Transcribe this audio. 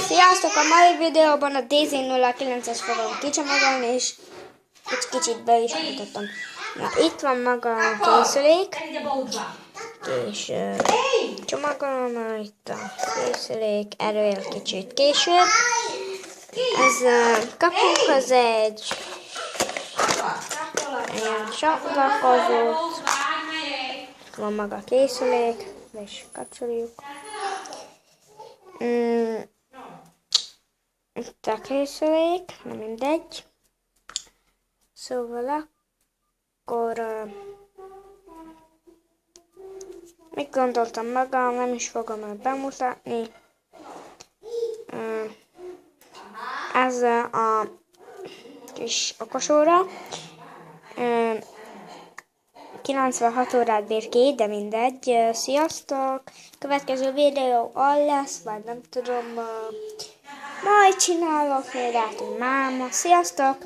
Sziasztok! A mai videóban a DZ09-es fogom kicsomagolni, és egy kicsit be is mutattam. Na, itt van maga a készülék, és csomagolom, itt a készülék, erről kicsit később. Kapunk az egy ilyen csatlakozót, van maga a készülék, és kapcsoljuk. Itt a készülék, nem mindegy. Szóval akkor mit gondoltam magam, nem is fogom el bemutatni. Ez a kis okosóra. 96 órát bír ki, de mindegy. Sziasztok! Következő videó az lesz, vagy nem tudom, majd csinálok, hogy máma. Sziasztok!